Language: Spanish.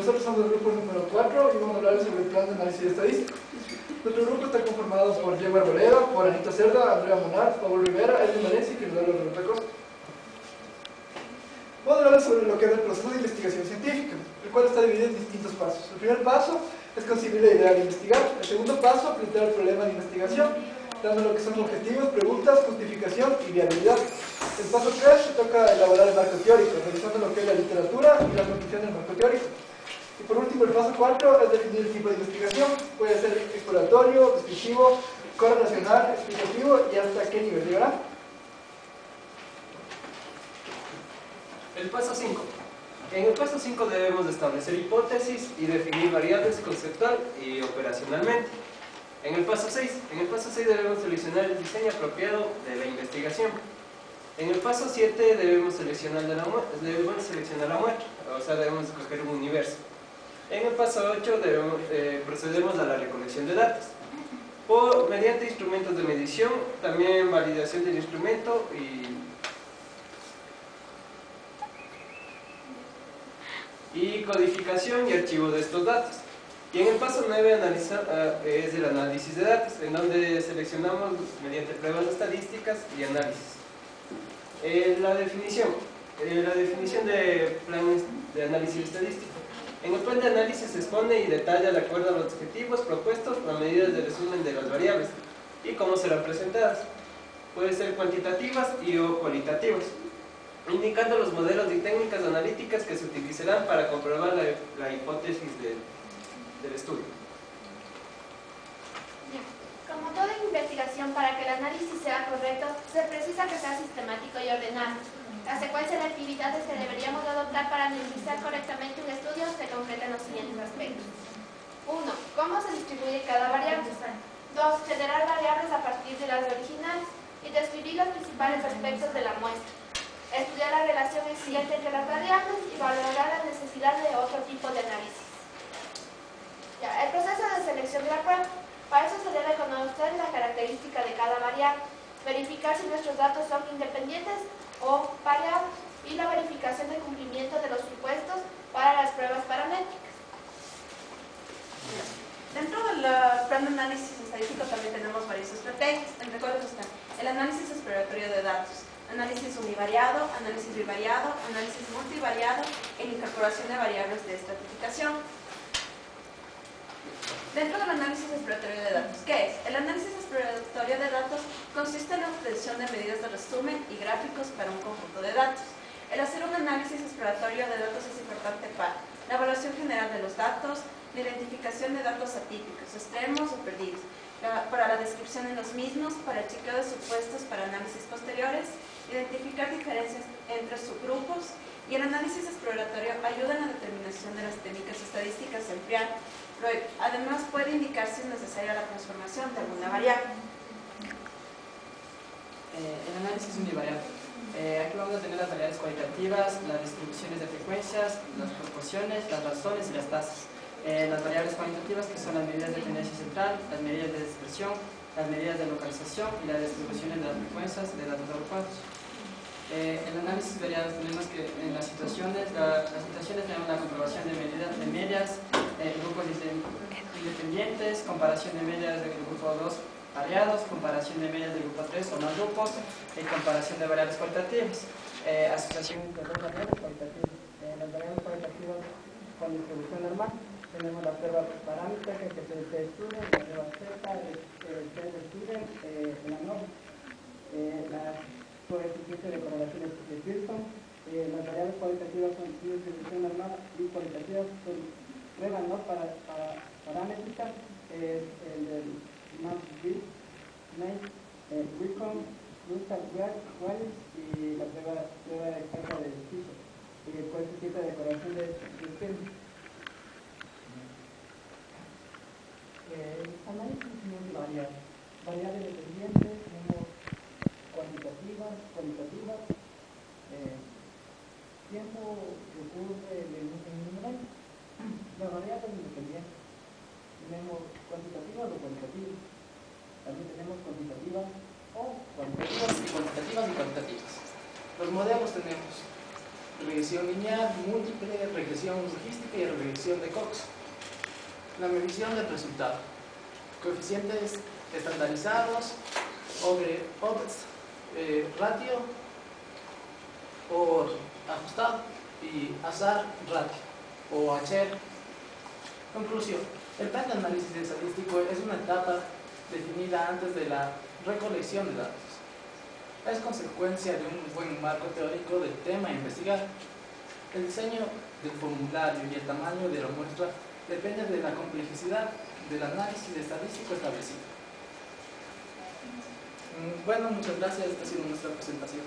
nosotros somos el grupo número 4 y vamos a hablar sobre el plan de análisis estadístico. Nuestro grupo está conformado por Diego Arboleda, por Anita Cerda, Andrea Monar, Pablo Rivera, Edwin Valencia y Cristiano Roberto Costa. Vamos a hablar sobre lo que es el proceso de investigación científica, el cual está dividido en distintos pasos. El primer paso es concebir la idea de investigar. El segundo paso, plantear el problema de investigación, dando lo que son objetivos, preguntas, justificación y viabilidad. El paso 3 se toca elaborar el marco teórico, revisando lo que es la literatura y la conclusión del marco teórico. Y por último, el paso 4 es definir el tipo de investigación. Puede ser exploratorio, descriptivo, correlacional, explicativo y hasta qué nivel llegará. El paso 5. En el paso 5 debemos establecer hipótesis y definir variables conceptual y operacionalmente. En el paso 6 debemos seleccionar el diseño apropiado de la investigación. En el paso 7 debemos seleccionar la muestra, o sea, debemos escoger un universo. En el paso 8 procedemos a la recolección de datos mediante instrumentos de medición, también validación del instrumento y codificación y archivo de estos datos. Y en el paso 9 es el análisis de datos, en donde seleccionamos mediante pruebas estadísticas y análisis. La definición de planes de análisis estadístico. En el plan de análisis se expone y detalla, de acuerdo a los objetivos propuestos, las medidas de resumen de las variables y cómo serán presentadas. Pueden ser cuantitativas o cualitativas, indicando los modelos y técnicas analíticas que se utilizarán para comprobar la hipótesis del estudio. Como toda investigación, para que el análisis sea correcto, se precisa que sea sistemático y ordenado. La secuencia de actividades que deberíamos adoptar para analizar correctamente un estudio se concreta en los siguientes aspectos. 1. ¿Cómo se distribuye cada variable? 2. Generar variables a partir de las originales y describir los principales aspectos de la muestra. Estudiar la relación existente entre las variables y valorar la necesidad de otro tipo de análisis. El proceso de selección de la prueba. Para eso se debe conocer la característica de cada variable, verificar si nuestros datos son independientes o variables y la verificación del cumplimiento de los supuestos para las pruebas paramétricas. Dentro del plan de análisis estadístico también tenemos varias estrategias, entre cuales están el análisis exploratorio de datos, análisis univariado, análisis bivariado, análisis multivariado e incorporación de variables de estratificación. Dentro del análisis exploratorio de datos, ¿qué es? El análisis exploratorio de datos consiste en la obtención de medidas de resumen y gráficos para un conjunto de datos. El hacer un análisis exploratorio de datos es importante para la evaluación general de los datos, la identificación de datos atípicos, extremos o perdidos, para la descripción de los mismos, para el chequeo de supuestos para análisis posteriores, identificar diferencias entre subgrupos, y el análisis exploratorio ayuda en la determinación de las técnicas estadísticas a emplear. Además, puede indicar si es necesaria la transformación de alguna variable. El análisis univariado. Aquí vamos a tener las variables cualitativas, las distribuciones de frecuencias, las proporciones, las razones y las tasas. Las variables cuantitativas, que son las medidas de tendencia central, las medidas de dispersión, las medidas de localización y las distribuciones de las frecuencias de datos agrupados. El análisis variado tenemos que en las situaciones tenemos la comprobación de medias, grupos independientes, comparación de medias del grupo 2 variados, comparación de medias del grupo 3 o más grupos y comparación de variables cualitativas. Asociación entre dos variables cualitativas. Las variables cualitativas con distribución normal tenemos la prueba paramétrica que es el t-student, la prueba z, el t-student, la norma, coeficiente de correlaciones de Pearson. Las variables cualitativas son distribución normal y cualitativas son prueba no paramétrica, el del Max-Wick, Wicom, Wallis y la prueba exacta del piso y el coeficiente de correlación de Pearson. Análisis multivariable. Variables dependientes, tenemos cuantitativas, cualitativas, tiempo que ocurre en un número. Las variables independientes. Tenemos cuantitativas o cualitativas. También tenemos cuantitativas o cualitativas y cuantitativas y cuantitativas. Los modelos tenemos medición lineal, múltiple, regresión logística y regresión de Cox. La medición del resultado. Coeficientes estandarizados, odds, ratio o ajustado y azar ratio o HR. Conclusión. El plan de análisis estadístico es una etapa definida antes de la recolección de datos. Es consecuencia de un buen marco teórico del tema a investigar. El diseño del formulario y el tamaño de la muestra depende de la complejidad del análisis estadístico establecido. Bueno, muchas gracias. Esta ha sido nuestra presentación.